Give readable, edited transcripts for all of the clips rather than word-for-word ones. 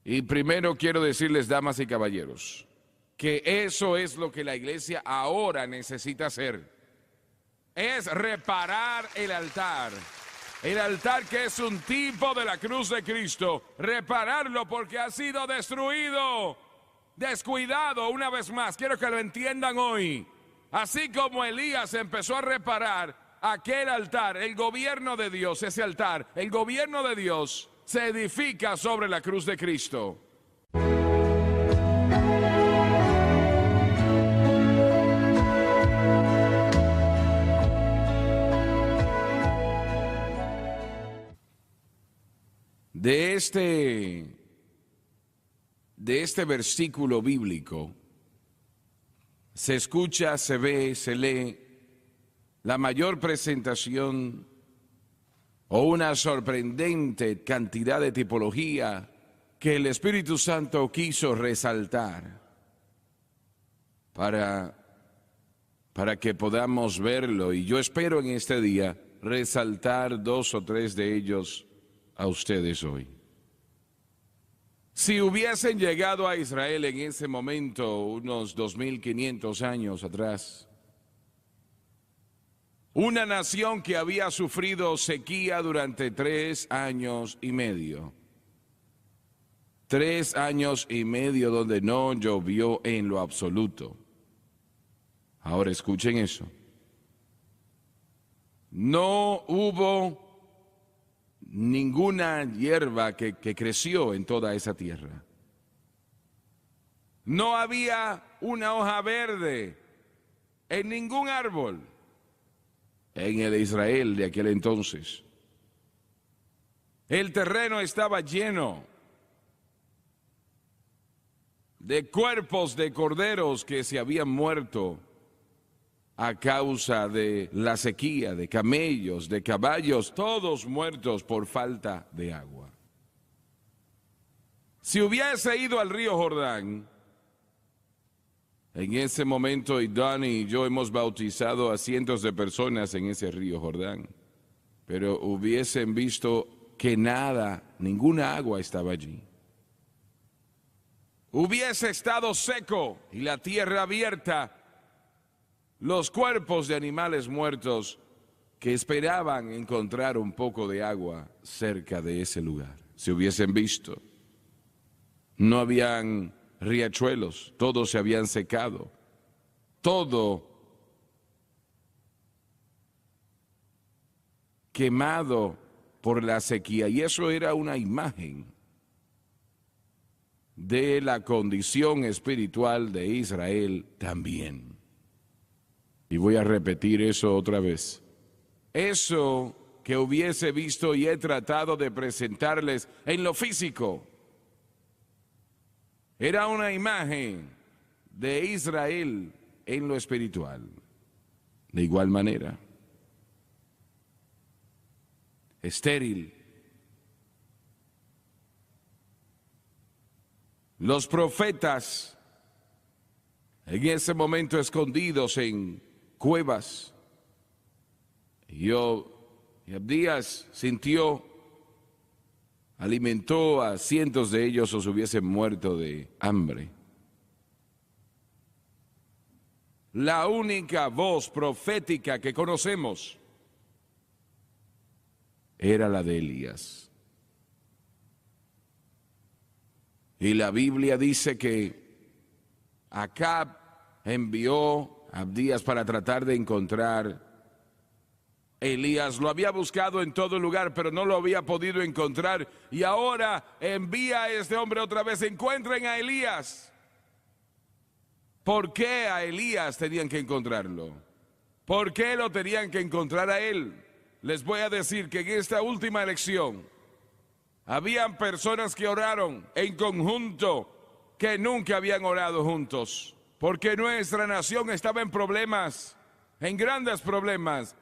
Y primero quiero decirles, damas y caballeros, que eso es lo que la iglesia ahora necesita hacer. Es reparar el altar. El altar que es un tipo de la cruz de Cristo. Repararlo porque ha sido destruido, descuidado una vez más. Quiero que lo entiendan hoy. Así como Elías empezó a reparar aquel altar, el gobierno de Dios, ese altar, el gobierno de Dios se edifica sobre la cruz de Cristo. De este versículo bíblico se escucha, se ve, se lee la mayor presentación o una sorprendente cantidad de tipología que el Espíritu Santo quiso resaltar para que podamos verlo. Y yo espero en este día resaltar 2 o 3 de ellos a ustedes hoy. Si hubiesen llegado a Israel en ese momento, unos 2500 años atrás, una nación que había sufrido sequía durante 3 años y medio. 3 años y medio donde no llovió en lo absoluto. Ahora escuchen eso. No hubo ninguna hierba que creció en toda esa tierra. No había una hoja verde en ningún árbol en el Israel de aquel entonces. El terreno estaba lleno de cuerpos de corderos que se habían muerto a causa de la sequía, de camellos, de caballos, todos muertos por falta de agua. Si hubiese ido al río Jordán, en ese momento, y Donnie y yo hemos bautizado a cientos de personas en ese río Jordán, pero hubiesen visto que nada, ninguna agua estaba allí. Hubiese estado seco y la tierra abierta, los cuerpos de animales muertos que esperaban encontrar un poco de agua cerca de ese lugar. Se hubiesen visto. No habían riachuelos, todos se habían secado. Todo quemado por la sequía. Y eso era una imagen de la condición espiritual de Israel también. Y voy a repetir eso otra vez. Eso que hubiese visto y he tratado de presentarles en lo físico era una imagen de Israel en lo espiritual. De igual manera, estéril. Los profetas en ese momento escondidos en cuevas. Y Abdías sintió, alimentó a cientos de ellos o se hubiesen muerto de hambre. La única voz profética que conocemos era la de Elías. Y la Biblia dice que Acab envió a Abdías para tratar de encontrar. Elías lo había buscado en todo lugar, pero no lo había podido encontrar. Y ahora envía a este hombre otra vez. Encuentren a Elías. ¿Por qué a Elías tenían que encontrarlo? ¿Por qué lo tenían que encontrar a él? Les voy a decir que en esta última elección habían personas que oraron en conjunto que nunca habían orado juntos. Porque nuestra nación estaba en problemas, en grandes problemas.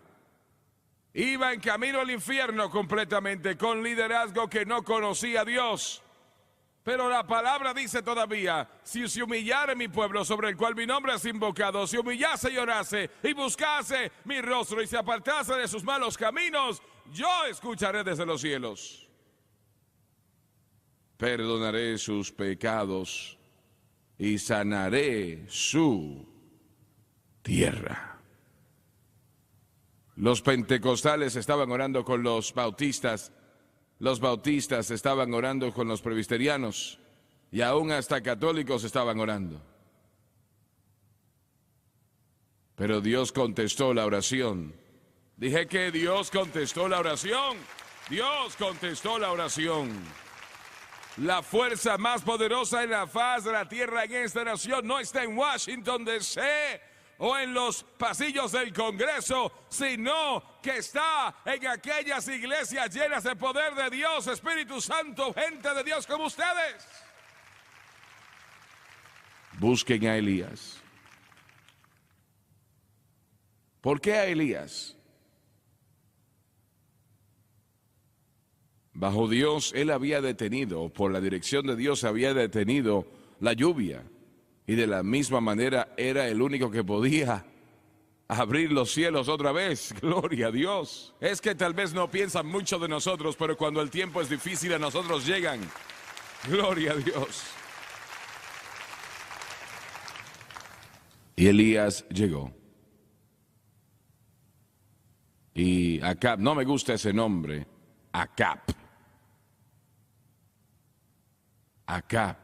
Iba en camino al infierno completamente, con liderazgo que no conocía a Dios. Pero la palabra dice todavía, si se humillare mi pueblo sobre el cual mi nombre es invocado, si humillase y orase y buscase mi rostro y se apartase de sus malos caminos, yo escucharé desde los cielos. perdonaré sus pecados y sanaré su tierra. Los pentecostales estaban orando con los bautistas estaban orando con los presbiterianos y aún hasta católicos estaban orando. Pero Dios contestó la oración. Dije que Dios contestó la oración. Dios contestó la oración. La fuerza más poderosa en la faz de la tierra en esta nación no está en Washington DC o en los pasillos del Congreso, sino que está en aquellas iglesias llenas de poder de Dios, Espíritu Santo, gente de Dios como ustedes. Busquen a Elías. ¿Por qué a Elías? Bajo Dios, él había detenido, por la dirección de Dios, había detenido la lluvia. Y de la misma manera era el único que podía abrir los cielos otra vez. Gloria a Dios. Es que tal vez no piensan mucho de nosotros, pero cuando el tiempo es difícil a nosotros llegan. Gloria a Dios. Y Elías llegó. Y Acab, no me gusta ese nombre, Acab. Acab.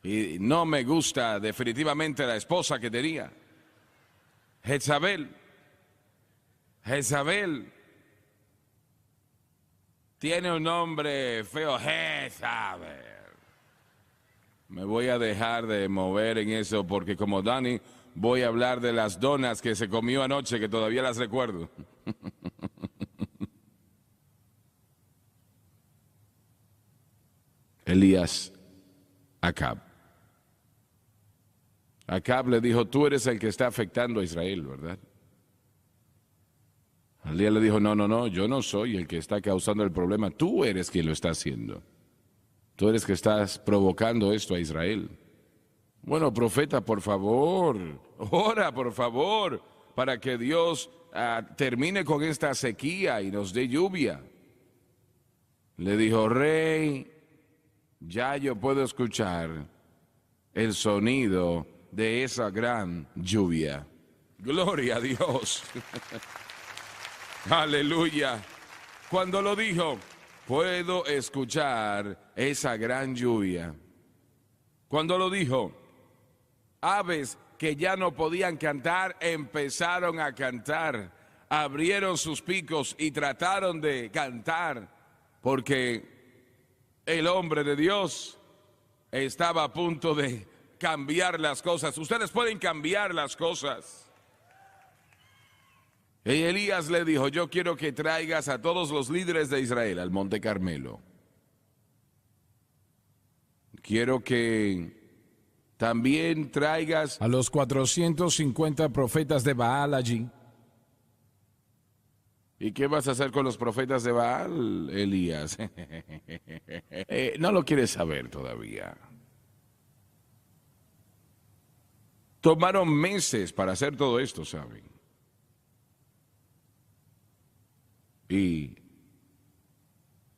Y no me gusta definitivamente la esposa que tenía, Jezabel. Jezabel tiene un nombre feo, Jezabel. Me voy a dejar de mover en eso porque como Dani voy a hablar de las donas que se comió anoche, que todavía las recuerdo. Elías, Acab. Acab le dijo, tú eres el que está afectando a Israel, ¿verdad? Elías le dijo, no, yo no soy el que está causando el problema, tú eres quien lo está haciendo. Tú eres que estás provocando esto a Israel. Bueno, profeta, por favor, ora, por favor, para que Dios termine con esta sequía y nos dé lluvia. Le dijo, rey, ya yo puedo escuchar el sonido de esa gran lluvia. Gloria a Dios. Aleluya. Cuando lo dijo, puedo escuchar esa gran lluvia. Cuando lo dijo, aves que ya no podían cantar empezaron a cantar, abrieron sus picos y trataron de cantar, porque el hombre de Dios estaba a punto de cambiar las cosas. Ustedes pueden cambiar las cosas. Y Elías le dijo, yo quiero que traigas a todos los líderes de Israel al Monte Carmelo. Quiero que también traigas a los 450 profetas de Baal allí. ¿Y qué vas a hacer con los profetas de Baal, Elías? No lo quieres saber todavía. Tomaron meses para hacer todo esto, ¿saben? Y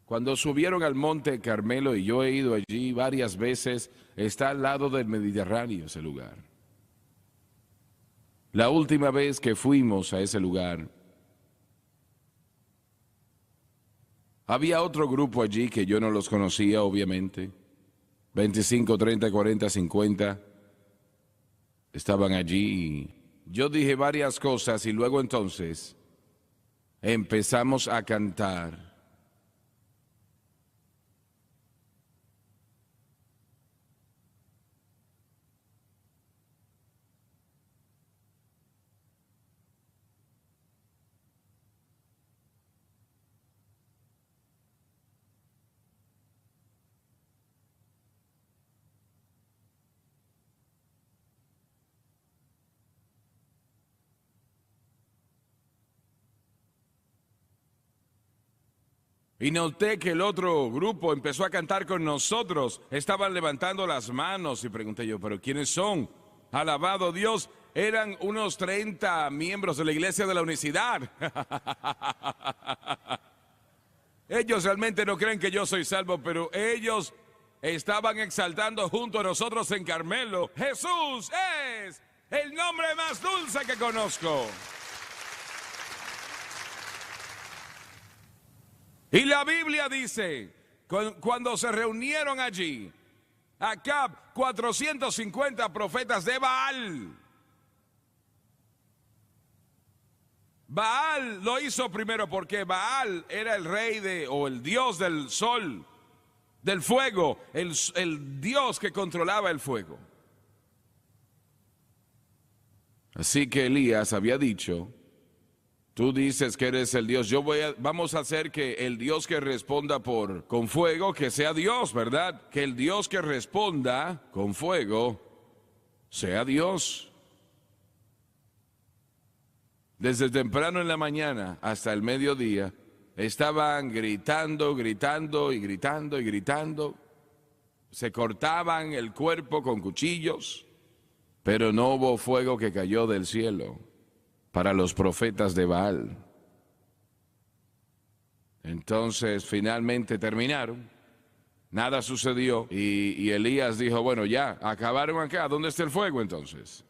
cuando subieron al Monte Carmelo, y yo he ido allí varias veces, está al lado del Mediterráneo ese lugar. La última vez que fuimos a ese lugar, había otro grupo allí que yo no los conocía, obviamente. 25, 30, 40, 50 estaban allí. Yo dije varias cosas y luego entonces empezamos a cantar. Y noté que el otro grupo empezó a cantar con nosotros. Estaban levantando las manos y pregunté yo, ¿pero quiénes son? Alabado Dios, eran unos 30 miembros de la iglesia de la Unicidad. Ellos realmente no creen que yo soy salvo, pero ellos estaban exaltando junto a nosotros en Carmelo: Jesús es el nombre más dulce que conozco. Y la Biblia dice, cuando se reunieron allí, Acab, 450 profetas de Baal. Baal lo hizo primero porque Baal era el rey o el dios del sol, del fuego, el dios que controlaba el fuego. Así que Elías había dicho: tú dices que eres el Dios, vamos a hacer que el Dios que responda con fuego, que sea Dios, ¿verdad? Que el Dios que responda con fuego sea Dios. Desde temprano en la mañana hasta el mediodía estaban gritando, gritando y gritando y gritando. Se cortaban el cuerpo con cuchillos, pero no hubo fuego que cayó del cielo para los profetas de Baal. Entonces finalmente terminaron, nada sucedió y Elías dijo: bueno, ya, acabaron acá, ¿dónde está el fuego entonces?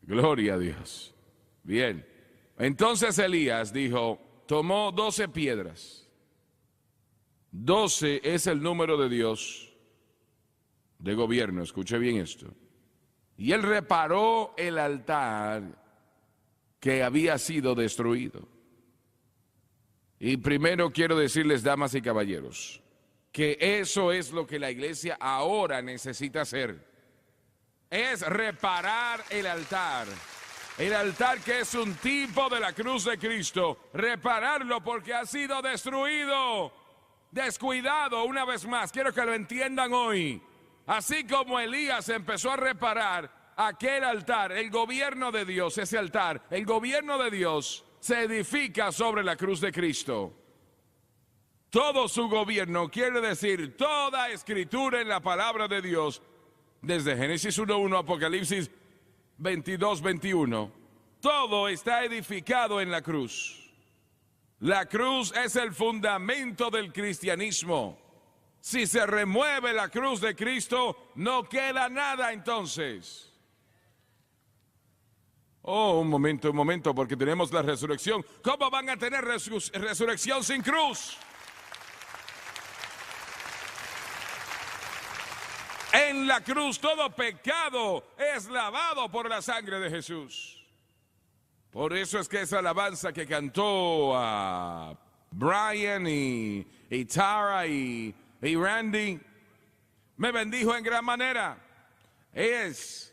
Gloria a Dios. Bien, entonces Elías dijo, tomó 12 piedras. 12 es el número de Dios de gobierno, escuche bien esto. Y él reparó el altar que había sido destruido. Y primero quiero decirles, damas y caballeros, que eso es lo que la iglesia ahora necesita hacer. Es reparar el altar. El altar que es un tipo de la cruz de Cristo. Repararlo porque ha sido destruido, descuidado. Una vez más, quiero que lo entiendan hoy. Así como Elías empezó a reparar aquel altar, el gobierno de Dios, ese altar, el gobierno de Dios se edifica sobre la cruz de Cristo. Todo su gobierno, quiere decir toda escritura en la palabra de Dios, desde Génesis 1:1, Apocalipsis 22:21, todo está edificado en la cruz. La cruz es el fundamento del cristianismo. Si se remueve la cruz de Cristo, no queda nada entonces. Oh, un momento, porque tenemos la resurrección. ¿Cómo van a tener resurrección sin cruz? En la cruz todo pecado es lavado por la sangre de Jesús. Por eso es que esa alabanza que cantó a Brian y Tara y Randy me bendijo en gran manera. Es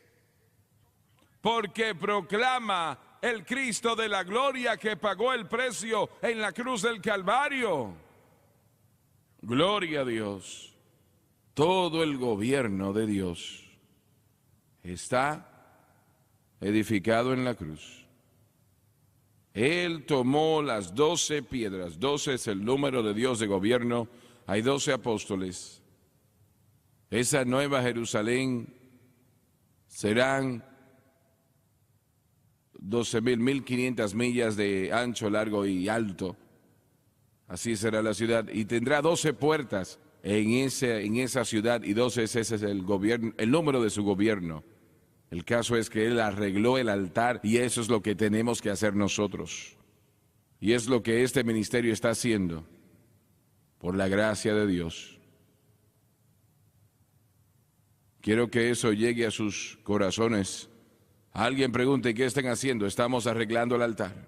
porque proclama el Cristo de la gloria que pagó el precio en la cruz del Calvario. Gloria a Dios. Todo el gobierno de Dios está edificado en la cruz. Él tomó las 12 piedras, 12 es el número de Dios de gobierno, hay 12 apóstoles. Esa nueva Jerusalén serán 12.500 millas de ancho, largo y alto. Así será la ciudad y tendrá 12 puertas. En esa ciudad, y 12 ese es el número de su gobierno. El caso es que él arregló el altar y eso es lo que tenemos que hacer nosotros. Y es lo que este ministerio está haciendo, por la gracia de Dios. Quiero que eso llegue a sus corazones. Alguien pregunte, ¿qué están haciendo? Estamos arreglando el altar.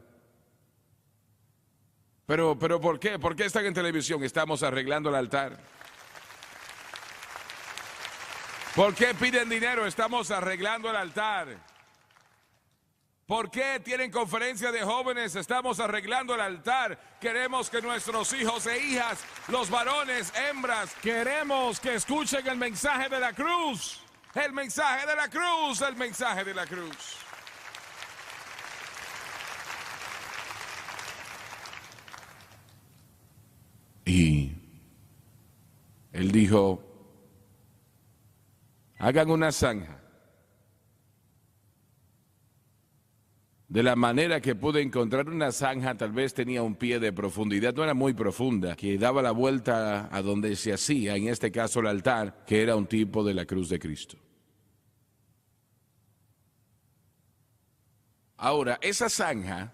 Pero ¿por qué? ¿Por qué están en televisión? Estamos arreglando el altar. ¿Por qué piden dinero? Estamos arreglando el altar. ¿Por qué tienen conferencia de jóvenes? Estamos arreglando el altar. Queremos que nuestros hijos e hijas, los varones, hembras, queremos que escuchen el mensaje de la cruz. El mensaje de la cruz, el mensaje de la cruz. Y él dijo, hagan una zanja. De la manera que pude encontrar una zanja, tal vez tenía un pie de profundidad, no era muy profunda, que daba la vuelta a donde se hacía, en este caso el altar, que era un tipo de la cruz de Cristo. Ahora, esa zanja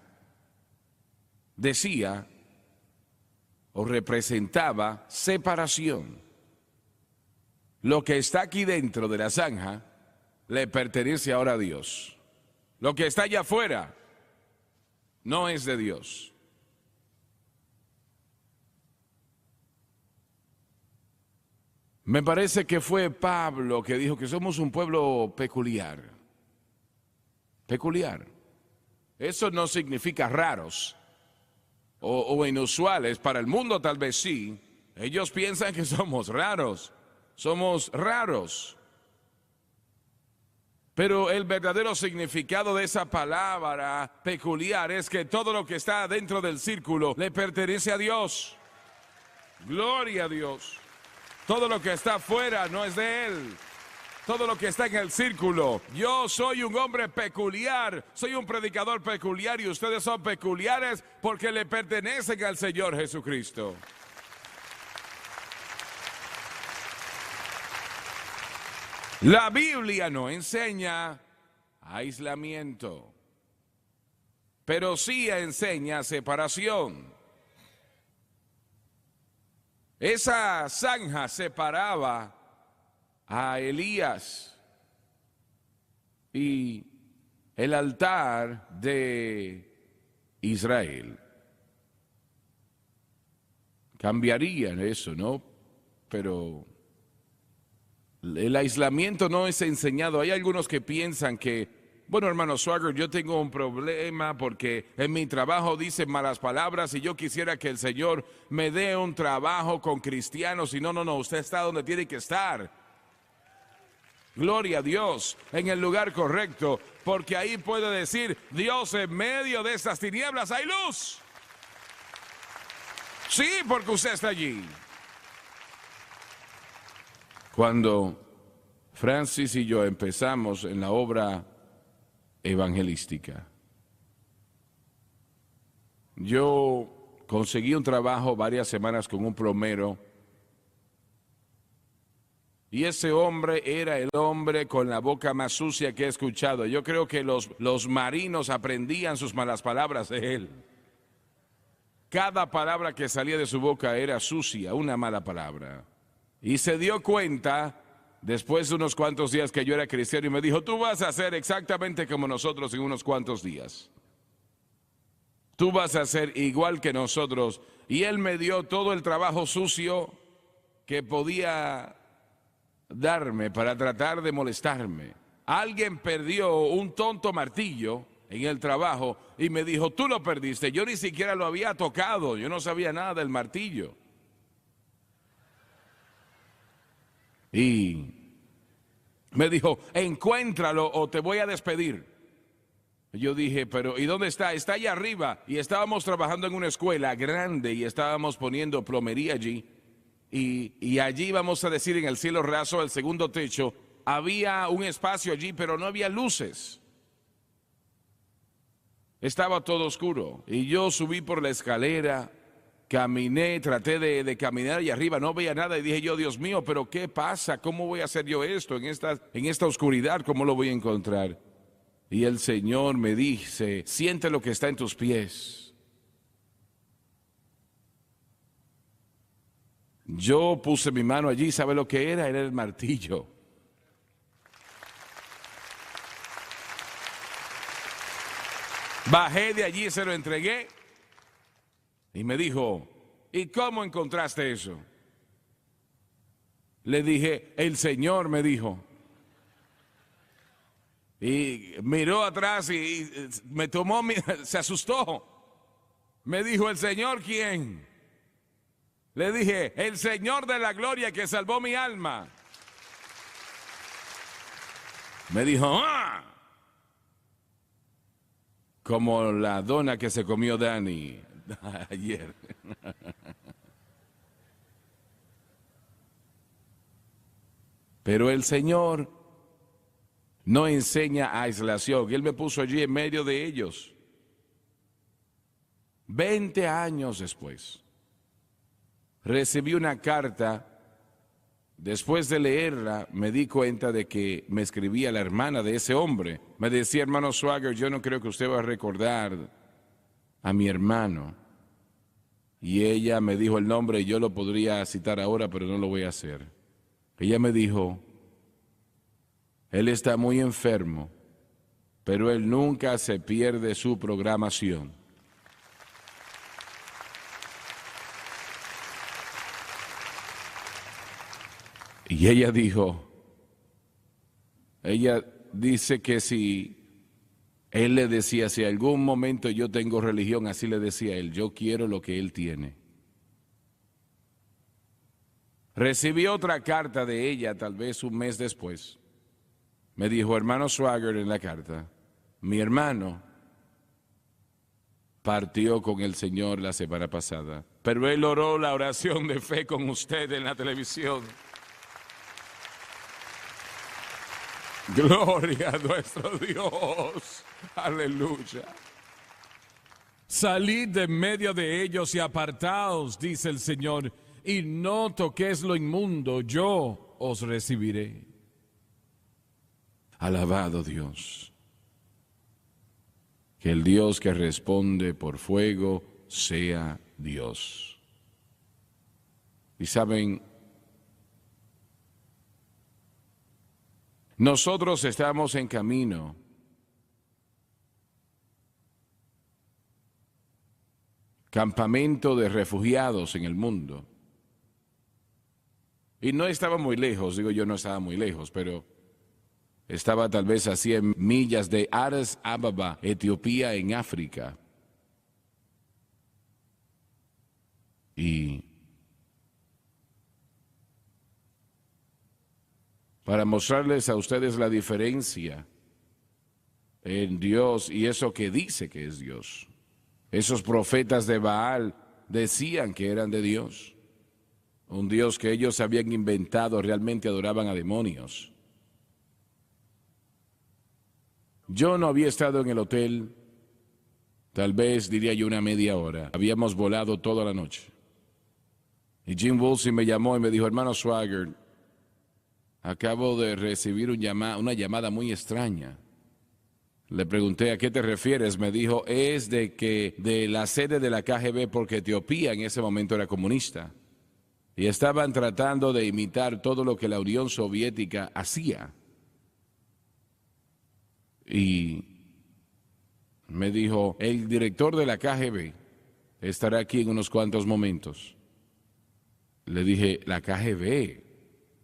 decía o representaba separación. Lo que está aquí dentro de la zanja le pertenece ahora a Dios. Lo que está allá afuera no es de Dios. Me parece que fue Pablo que dijo que somos un pueblo peculiar. Peculiar. Eso no significa raros o inusuales. Para el mundo tal vez sí. Ellos piensan que somos raros. Somos raros. Pero el verdadero significado de esa palabra peculiar es que todo lo que está dentro del círculo le pertenece a Dios. Gloria a Dios. Todo lo que está afuera no es de Él. Todo lo que está en el círculo. Yo soy un hombre peculiar, soy un predicador peculiar y ustedes son peculiares porque le pertenecen al Señor Jesucristo. La Biblia no enseña aislamiento, pero sí enseña separación. Esa zanja separaba a Elías y el altar de Israel. Cambiarían eso, ¿no? Pero el aislamiento no es enseñado. Hay algunos que piensan que, bueno, hermano Swagger, yo tengo un problema porque en mi trabajo dicen malas palabras y yo quisiera que el Señor me dé un trabajo con cristianos. Y no, usted está donde tiene que estar. Gloria a Dios, en el lugar correcto, porque ahí puede decir, Dios, en medio de estas tinieblas hay luz. Sí, porque usted está allí. Cuando Francis y yo empezamos en la obra evangelística, yo conseguí un trabajo varias semanas con un plomero y ese hombre era el hombre con la boca más sucia que he escuchado. Yo creo que los marinos aprendían sus malas palabras de él. Cada palabra que salía de su boca era sucia, una mala palabra. Y se dio cuenta, después de unos cuantos días que yo era cristiano, y me dijo, tú vas a hacer exactamente como nosotros en unos cuantos días. Tú vas a ser igual que nosotros. Y él me dio todo el trabajo sucio que podía darme para tratar de molestarme. Alguien perdió un tonto martillo en el trabajo y me dijo, tú lo perdiste. Yo ni siquiera lo había tocado, yo no sabía nada del martillo. Y me dijo, encuéntralo o te voy a despedir. Yo dije, pero ¿y dónde está? Está allá arriba. Y estábamos trabajando en una escuela grande y estábamos poniendo plomería allí. Y allí, vamos a decir, en el cielo raso, el segundo techo, había un espacio allí, pero no había luces. Estaba todo oscuro. Y yo subí por la escalera, caminé, traté de caminar y arriba no veía nada. Y dije yo, Dios mío, ¿pero qué pasa? ¿Cómo voy a hacer yo esto en esta oscuridad? ¿Cómo lo voy a encontrar? Y el Señor me dice, siente lo que está en tus pies. Yo puse mi mano allí, ¿sabe lo que era? Era el martillo. Bajé de allí, se lo entregué y me dijo, ¿y cómo encontraste eso? Le dije, el Señor me dijo. Y miró atrás y me tomó, se asustó. Me dijo, ¿el Señor quién? Le dije, el Señor de la gloria que salvó mi alma. Me dijo, ¡ah! Como la dona que se comió Dani ayer. Pero el Señor no enseña aislación. Él me puso allí en medio de ellos. 20 años después, recibí una carta. Después de leerla, me di cuenta de que me escribía la hermana de ese hombre. Me decía, hermano Swagger, yo no creo que usted va a recordar a mi hermano. Y ella me dijo el nombre y yo lo podría citar ahora, pero no lo voy a hacer. Ella me dijo, él está muy enfermo, pero él nunca se pierde su programación. Y ella dice que si él le decía, si algún momento yo tengo religión, así le decía él, yo quiero lo que él tiene. Recibí otra carta de ella, tal vez un mes después. Me dijo, hermano Swagger, en la carta, mi hermano partió con el Señor la semana pasada, pero él oró la oración de fe con usted en la televisión. Gloria a nuestro Dios. Aleluya. Salid de en medio de ellos y apartaos, dice el Señor, y no toquéis lo inmundo, yo os recibiré. Alabado Dios. Que el Dios que responde por fuego sea Dios. Y saben, nosotros estamos en camino campamento de refugiados en el mundo. Y no estaba muy lejos, digo yo no estaba muy lejos, pero estaba tal vez a 100 millas de Addis Ababa, Etiopía, en África. Y para mostrarles a ustedes la diferencia en Dios y eso que dice que es Dios. Esos profetas de Baal decían que eran de Dios. Un Dios que ellos habían inventado, realmente adoraban a demonios. Yo no había estado en el hotel, tal vez diría yo una media hora. Habíamos volado toda la noche. Y Jim Woolsey me llamó y me dijo, hermano Swagger, acabo de recibir una llamada muy extraña. Le pregunté, ¿a qué te refieres? Me dijo, es de la sede de la KGB, porque Etiopía en ese momento era comunista. Y estaban tratando de imitar todo lo que la Unión Soviética hacía. Y me dijo, el director de la KGB estará aquí en unos cuantos momentos. Le dije, ¿la KGB?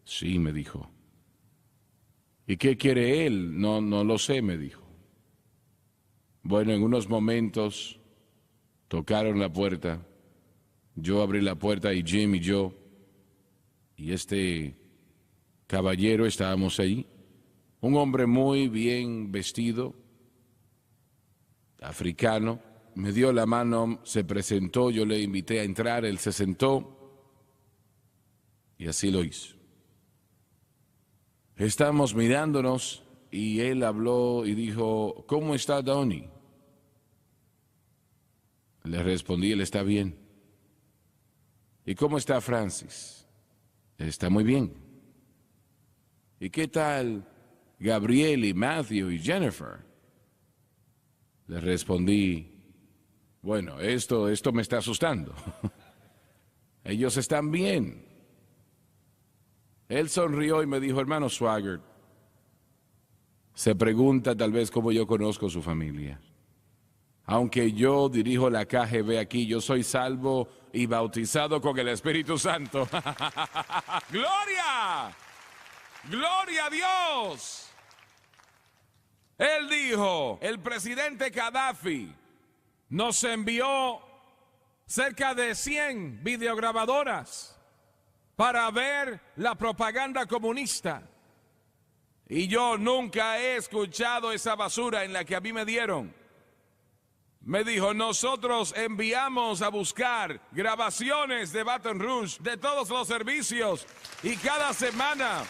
Sí, me dijo. ¿Y qué quiere él? No lo sé, me dijo. Bueno, en unos momentos tocaron la puerta. Yo abrí la puerta y Jim y yo y este caballero estábamos ahí. Un hombre muy bien vestido, africano, me dio la mano, se presentó, yo le invité a entrar, él se sentó y así lo hizo. Estábamos mirándonos y él habló y dijo, ¿cómo está Donnie? Le respondí, él está bien. ¿Y cómo está Francis? Está muy bien. ¿Y qué tal Gabriel y Matthew y Jennifer? Le respondí, bueno, esto me está asustando. Ellos están bien. Él sonrió y me dijo, hermano Swagger, se pregunta tal vez cómo yo conozco su familia. Aunque yo dirijo la KGB aquí, yo soy salvo y bautizado con el Espíritu Santo. ¡Gloria! ¡Gloria a Dios! Él dijo, el presidente Gaddafi Nos envió cerca de 100 videograbadoras para ver la propaganda comunista. y yo nunca he escuchado esa basura en la que a mí me dieron. Me dijo, nosotros enviamos a buscar grabaciones de Baton Rouge, de todos los servicios, y cada semana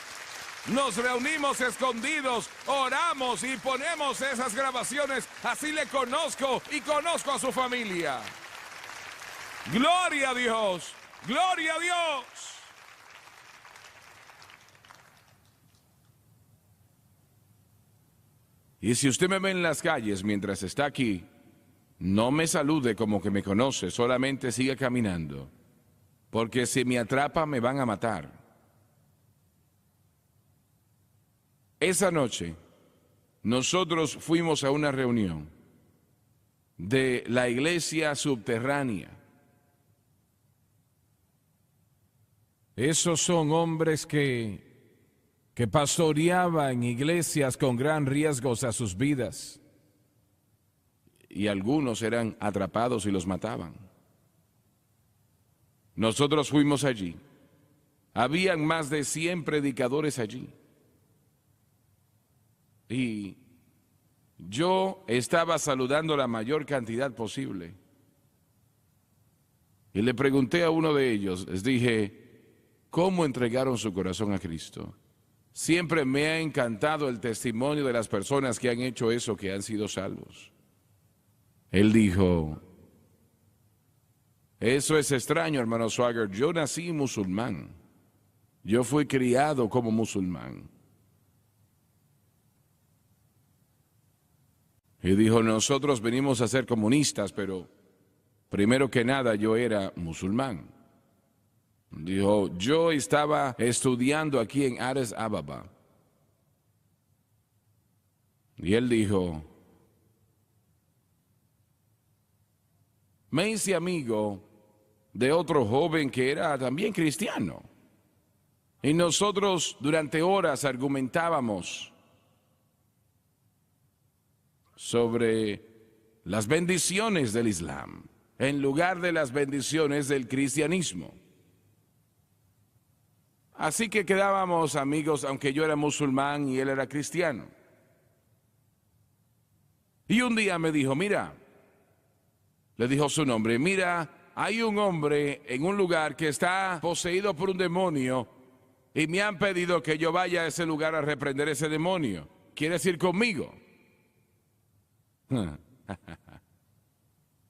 Nos reunimos escondidos, oramos y ponemos esas grabaciones. Así le conozco y conozco a su familia. Gloria a Dios, gloria a Dios. Y si usted me ve en las calles mientras está aquí, no me salude como que me conoce, solamente siga caminando. Porque si me atrapa me van a matar. Esa noche, nosotros fuimos a una reunión de la iglesia subterránea. Esos son hombres que pastoreaban iglesias con gran riesgo a sus vidas. Y algunos eran atrapados y los mataban. Nosotros fuimos allí. Habían más de 100 predicadores allí. Y yo estaba saludando la mayor cantidad posible. Y le pregunté a uno de ellos, les dije, ¿cómo entregaron su corazón a Cristo? Siempre me ha encantado el testimonio de las personas que han hecho eso, que han sido salvos. Él dijo, eso es extraño, hermano Swagger, yo nací musulmán. Yo fui criado como musulmán. Y dijo, nosotros venimos a ser comunistas, pero primero que nada yo era musulmán. Dijo, yo estaba estudiando aquí en Addis Ababa. Y él dijo, me hice amigo de otro joven que era también cristiano. Y nosotros durante horas argumentábamos sobre las bendiciones del Islam en lugar de las bendiciones del cristianismo. Así que quedábamos amigos, aunque yo era musulmán y él era cristiano. Y un día me dijo, mira, le dijo su nombre, mira, hay un hombre en un lugar que está poseído por un demonio y me han pedido que yo vaya a ese lugar a reprender ese demonio. ¿Quieres ir conmigo?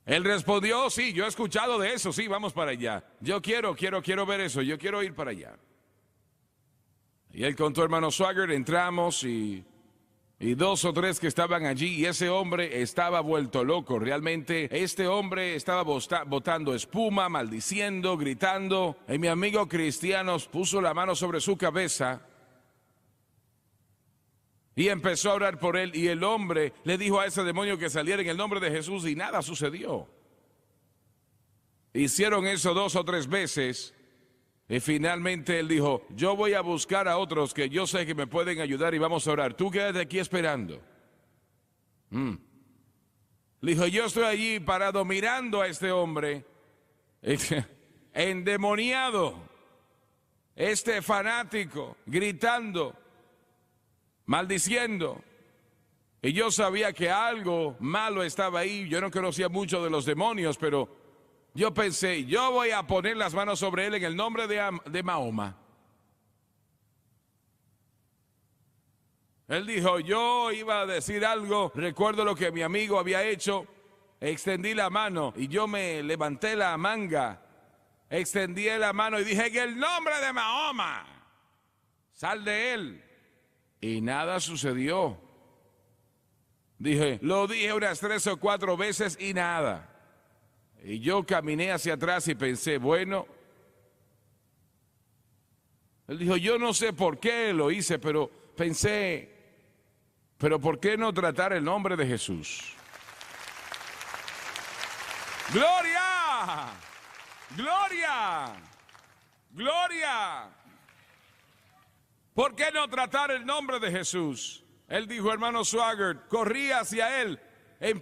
Él respondió, sí, yo he escuchado de eso, sí, vamos para allá. Yo quiero ver eso, yo quiero ir para allá. Y él contó, hermano Swagger, entramos y 2 o 3 que estaban allí y ese hombre estaba vuelto loco. Realmente este hombre estaba botando espuma, maldiciendo, gritando. Y mi amigo cristiano puso la mano sobre su cabeza y empezó a orar por él. Y el hombre le dijo a ese demonio que saliera en el nombre de Jesús y nada sucedió. Hicieron eso 2 o 3 veces. Y finalmente él dijo, yo voy a buscar a otros que yo sé que me pueden ayudar y vamos a orar. Tú quédate aquí esperando. Le dijo, yo estoy allí parado mirando a este hombre endemoniado, este fanático, gritando, maldiciendo. Y yo sabía que algo malo estaba ahí. Yo no conocía mucho de los demonios, pero yo pensé, yo voy a poner las manos sobre él en el nombre de Mahoma. Él dijo, yo iba a decir algo, recuerdo lo que mi amigo había hecho, extendí la mano y yo me levanté la manga, extendí la mano y dije, en el nombre de Mahoma, sal de él. Y nada sucedió. Lo dije unas 3 o 4 veces y nada. Y yo caminé hacia atrás y pensé, bueno, él dijo, yo no sé por qué lo hice, pero pensé, pero ¿por qué no tratar el nombre de Jesús? ¡Gloria! ¡Gloria! ¡Gloria! ¿Por qué no tratar el nombre de Jesús? Él dijo, hermano Swagger, corrí hacia él.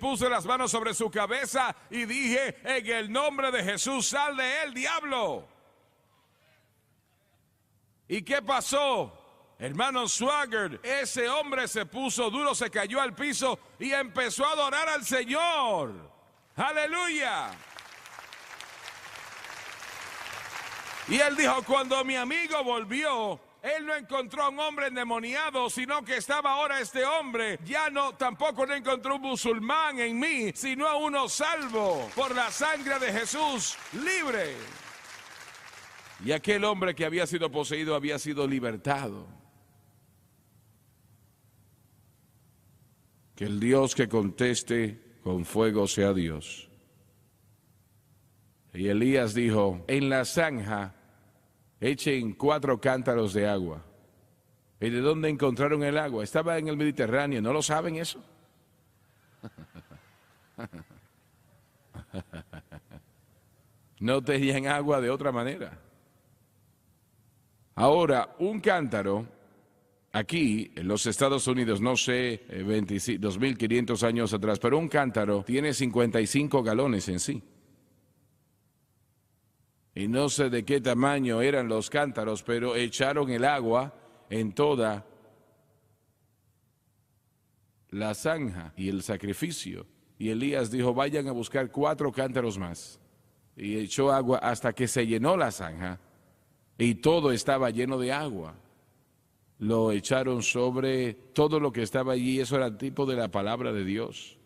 Puse las manos sobre su cabeza y dije, en el nombre de Jesús, sal de él, diablo. ¿Y qué pasó? Hermano Swagger, ese hombre se puso duro, se cayó al piso y empezó a adorar al Señor. ¡Aleluya! Y él dijo, cuando mi amigo volvió, Él no encontró a un hombre endemoniado, sino que estaba ahora este hombre. Ya no, tampoco no encontró un musulmán en mí, sino a uno salvo por la sangre de Jesús, libre. Y aquel hombre que había sido poseído había sido libertado. Que el Dios que conteste con fuego sea Dios. Y Elías dijo, en la zanja echen 4 cántaros de agua. ¿Y de dónde encontraron el agua? Estaba en el Mediterráneo, ¿no lo saben eso? No tenían agua de otra manera. Ahora, un cántaro, aquí en los Estados Unidos, no sé, 2.500 años atrás, pero un cántaro tiene 55 galones en sí. Y no sé de qué tamaño eran los cántaros, pero echaron el agua en toda la zanja y el sacrificio. Y Elías dijo, vayan a buscar 4 cántaros más. Y echó agua hasta que se llenó la zanja y todo estaba lleno de agua. Lo echaron sobre todo lo que estaba allí. Eso era el tipo de la palabra de Dios,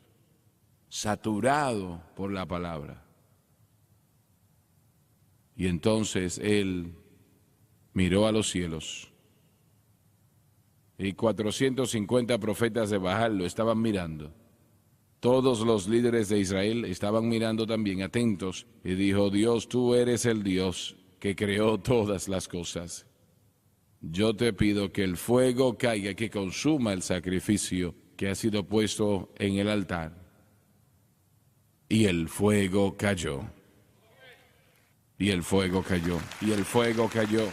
saturado por la palabra. Y entonces él miró a los cielos y 450 profetas de Baal lo estaban mirando. Todos los líderes de Israel estaban mirando también, atentos, y dijo, Dios, tú eres el Dios que creó todas las cosas. Yo te pido que el fuego caiga, que consuma el sacrificio que ha sido puesto en el altar. Y el fuego cayó. Y el fuego cayó. Y el fuego cayó.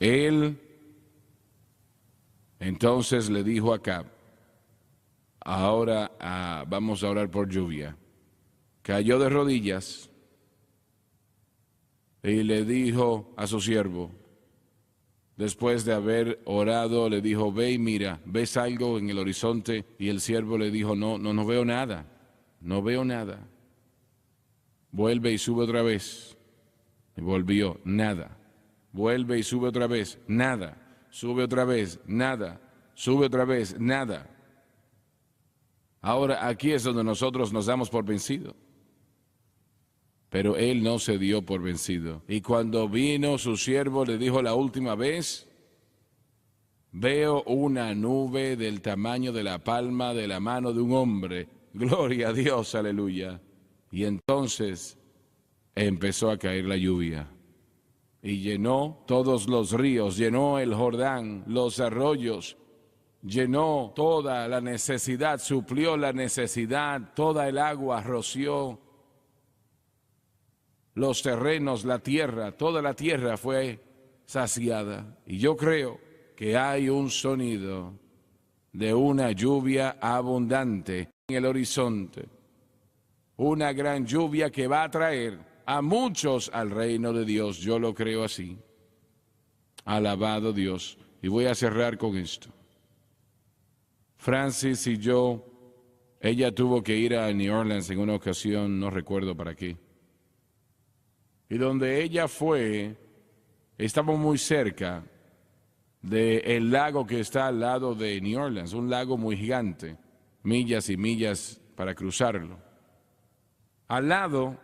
Él entonces le dijo a Acab, ahora vamos a orar por lluvia. Cayó de rodillas y le dijo a su siervo, después de haber orado, le dijo, ve y mira, ¿ves algo en el horizonte? Y el siervo le dijo, no veo nada, no veo nada. Vuelve y sube otra vez. Y volvió, nada. Vuelve y sube otra vez, nada. Sube otra vez, nada. Sube otra vez, nada. Ahora aquí es donde nosotros nos damos por vencido. Pero él no se dio por vencido. Y cuando vino su siervo le dijo la última vez, veo una nube del tamaño de la palma de la mano de un hombre. Gloria a Dios, aleluya. Y entonces empezó a caer la lluvia. Y llenó todos los ríos, llenó el Jordán, los arroyos, llenó toda la necesidad, suplió la necesidad, toda el agua roció los terrenos, la tierra, toda la tierra fue saciada. Y yo creo que hay un sonido de una lluvia abundante en el horizonte, una gran lluvia que va a traer a muchos al reino de Dios. Yo lo creo así. Alabado Dios. Y voy a cerrar con esto. Francis y yo, ella tuvo que ir a New Orleans en una ocasión, no recuerdo para qué. Y donde ella fue, estamos muy cerca del lago que está al lado de New Orleans, un lago muy gigante, millas y millas para cruzarlo. Al lado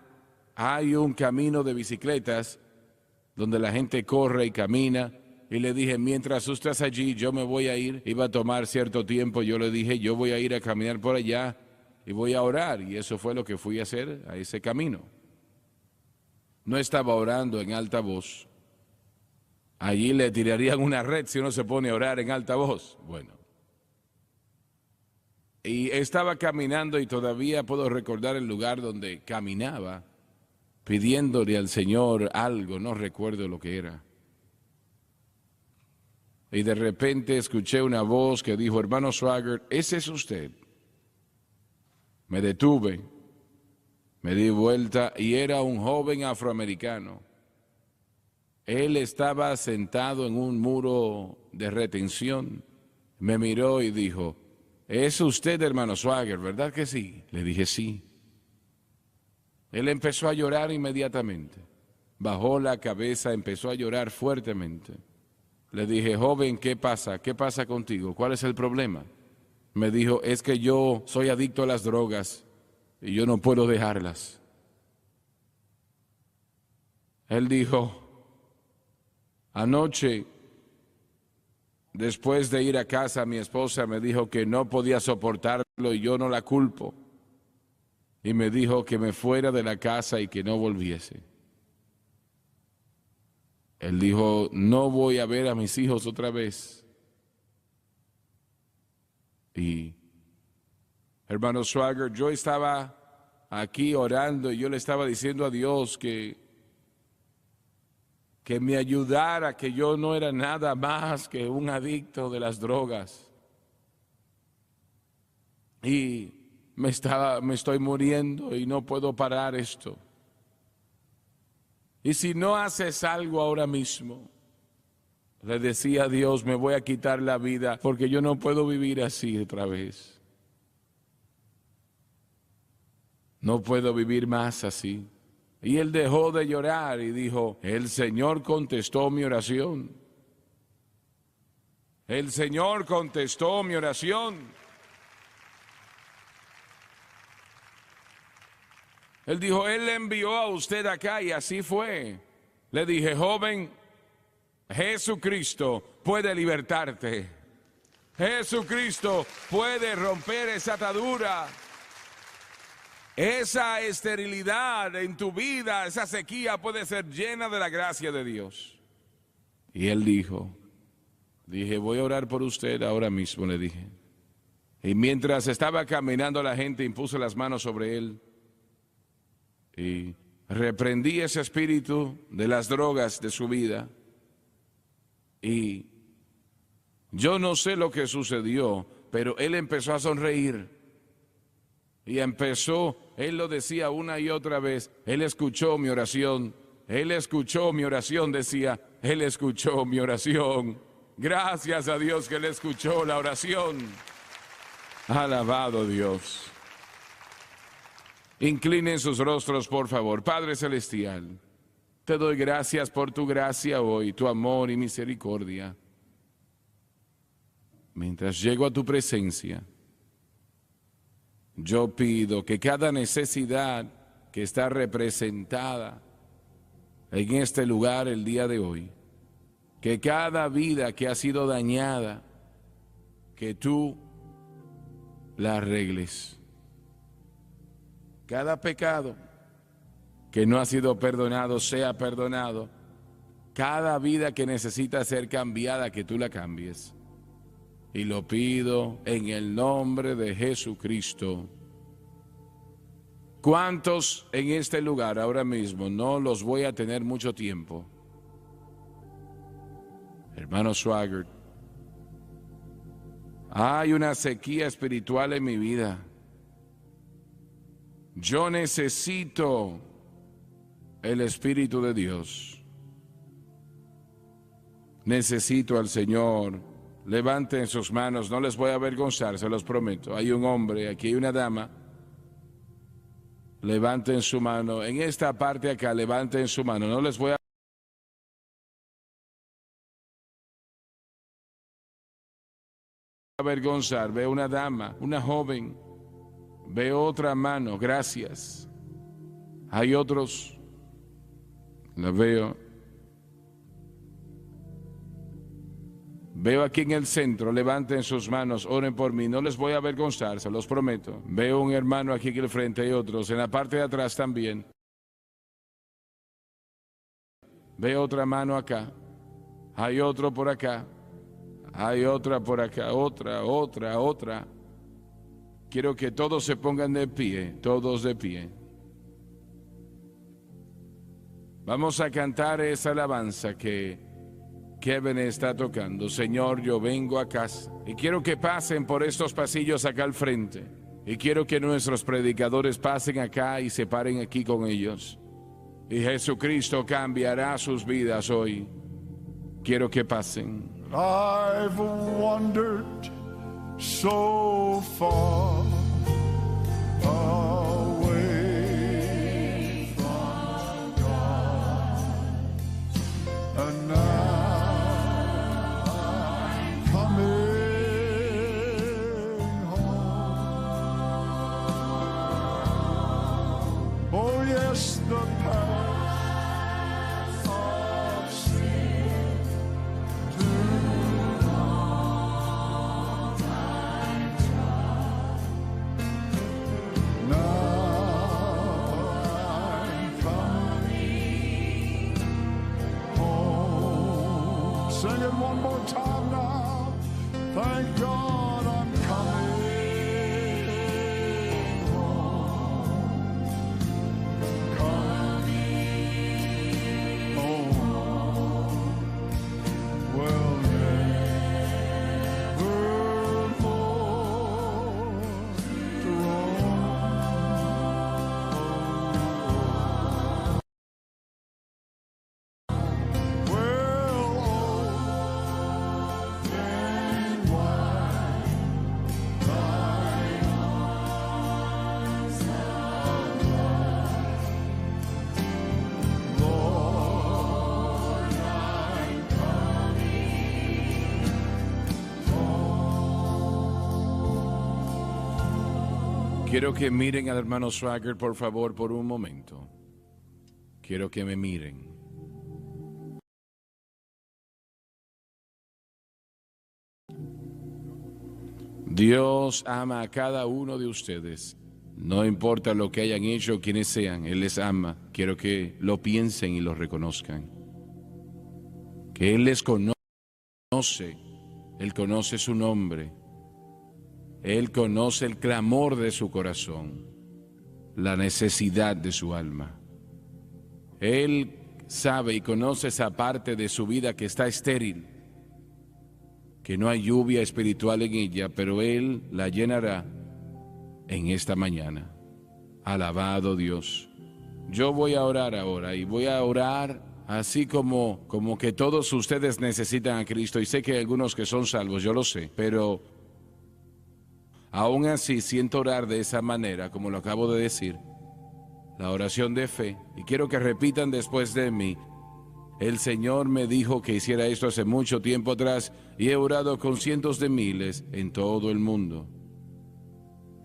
hay un camino de bicicletas donde la gente corre y camina. Y le dije, mientras tú estás allí, yo me voy a ir. Iba a tomar cierto tiempo. Yo le dije, yo voy a ir a caminar por allá y voy a orar. Y eso fue lo que fui a hacer a ese camino. No estaba orando en alta voz. Allí le tirarían una red si uno se pone a orar en alta voz. Bueno. Y estaba caminando y todavía puedo recordar el lugar donde caminaba, pidiéndole al Señor algo, no recuerdo lo que era. Y de repente escuché una voz que dijo, hermano Swaggart, ese es usted. Me detuve, me di vuelta y era un joven afroamericano. Él estaba sentado en un muro de retención. Me miró y dijo, es usted, hermano Swaggart, ¿verdad que sí? Le dije sí. Él empezó a llorar inmediatamente. bajó la cabeza, empezó a llorar fuertemente. Le dije, joven, ¿qué pasa? ¿Qué pasa contigo? ¿Cuál es el problema? Me dijo, es que yo soy adicto a las drogas y yo no puedo dejarlas. Él dijo, anoche, después de ir a casa, mi esposa me dijo que no podía soportarlo y yo no la culpo. Y me dijo que me fuera de la casa y que no volviese. Él dijo, no voy a ver a mis hijos otra vez. Y, hermano Swagger, yo estaba aquí orando y yo le estaba diciendo a Dios que me ayudara, que yo no era nada más que un adicto de las drogas. Y me estoy muriendo y no puedo parar esto. Y si no haces algo ahora mismo, le decía a Dios, me voy a quitar la vida porque yo no puedo vivir así otra vez. No puedo vivir más así. Y él dejó de llorar y dijo, el Señor contestó mi oración. El Señor contestó mi oración. Él dijo, Él le envió a usted acá y así fue. Le dije, joven, Jesucristo puede libertarte. Jesucristo puede romper esa atadura. Esa esterilidad en tu vida, esa sequía puede ser llena de la gracia de Dios. Y él dije, voy a orar por usted ahora mismo, le dije. Y mientras estaba caminando la gente, impuse las manos sobre él. Y reprendí ese espíritu de las drogas de su vida. Y yo no sé lo que sucedió, pero él empezó a sonreír. Y él lo decía una y otra vez, él escuchó mi oración, él escuchó mi oración, decía, él escuchó mi oración. Gracias a Dios que él escuchó la oración. Alabado Dios. Inclinen sus rostros, por favor. Padre Celestial, te doy gracias por tu gracia hoy, tu amor y misericordia. Mientras llego a tu presencia, yo pido que cada necesidad que está representada en este lugar el día de hoy, que cada vida que ha sido dañada, que tú la arregles. Cada pecado que no ha sido perdonado sea perdonado. Cada vida que necesita ser cambiada, que tú la cambies. Y lo pido en el nombre de Jesucristo. ¿Cuántos en este lugar ahora mismo? No los voy a tener mucho tiempo. Hermano Swagger, hay una sequía espiritual en mi vida. Yo necesito el Espíritu de Dios. Necesito al Señor. Levanten sus manos, no les voy a avergonzar, se los prometo. Hay un hombre, aquí hay una dama. Levanten su mano. En esta parte acá, levanten su mano. No les voy a avergonzar. Veo una dama, una joven. Veo otra mano, gracias. Hay otros. La veo. Veo aquí en el centro, levanten sus manos, oren por mí, no les voy a avergonzar, se los prometo. Veo un hermano aquí en el frente y otros, en la parte de atrás también. Veo otra mano acá, hay otro por acá, hay otra por acá, otra. Quiero que todos se pongan de pie, todos de pie. Vamos a cantar esa alabanza que Kevin está tocando. Señor, yo vengo a casa y quiero que pasen por estos pasillos acá al frente y quiero que nuestros predicadores pasen acá y se paren aquí con ellos y Jesucristo cambiará sus vidas hoy. Quiero que pasen. I've wandered so far away from God, yes, the path of sin to walk I trod. Now I'm coming home. Sing it one more time now. Thank God I'm coming home. Coming home. Well, nevermore to roam. Well, old and wide, thine arms are wide. Lord, I'm coming home. Quiero que miren al hermano Swagger, por favor, por un momento. Quiero que me miren. Dios ama a cada uno de ustedes. No importa lo que hayan hecho o quienes sean, Él les ama. Quiero que lo piensen y lo reconozcan. Que Él les conoce. Él conoce su nombre. Él conoce el clamor de su corazón, la necesidad de su alma. Él sabe y conoce esa parte de su vida que está estéril, que no hay lluvia espiritual en ella, pero Él la llenará en esta mañana. Alabado Dios. Yo voy a orar ahora y voy a orar así como que todos ustedes necesitan a Cristo, y sé que hay algunos que son salvos, yo lo sé, pero aún así siento orar de esa manera, como lo acabo de decir, la oración de fe, y quiero que repitan después de mí. El Señor me dijo que hiciera esto hace mucho tiempo atrás, y he orado con cientos de miles en todo el mundo.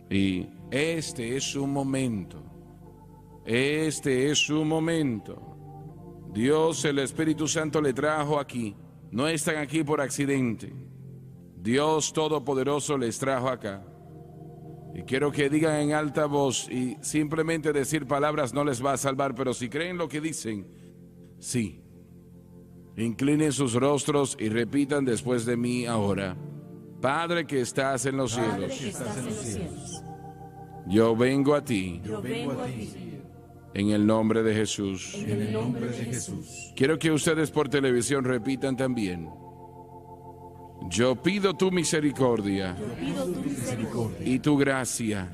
Y este es su momento. Este es su momento. Dios, el Espíritu Santo le trajo aquí. No están aquí por accidente. Dios Todopoderoso les trajo acá. Y quiero que digan en alta voz, y simplemente decir palabras no les va a salvar, pero si creen lo que dicen, sí. Inclinen sus rostros y repitan después de mí ahora. Padre que estás en los cielos, yo vengo a ti, en el nombre de Jesús. Quiero que ustedes por televisión repitan también. Yo pido tu misericordia, y tu gracia.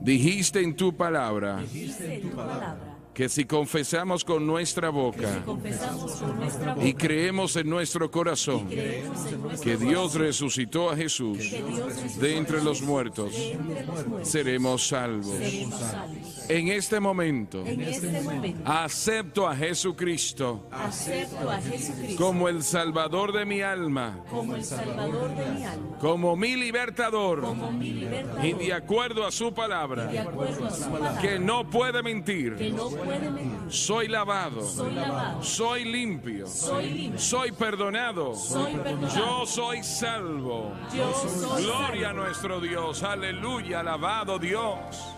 Dijiste en tu palabra que si confesamos con nuestra boca y creemos en nuestro corazón que Dios resucitó a Jesús de entre los muertos, seremos salvos. En este momento, acepto a Jesucristo como el Salvador de mi alma, como mi libertador, y de acuerdo a su palabra, que no puede mentir. Soy lavado, soy limpio, soy perdonado, yo soy salvo. Gloria a nuestro Dios, aleluya, alabado Dios.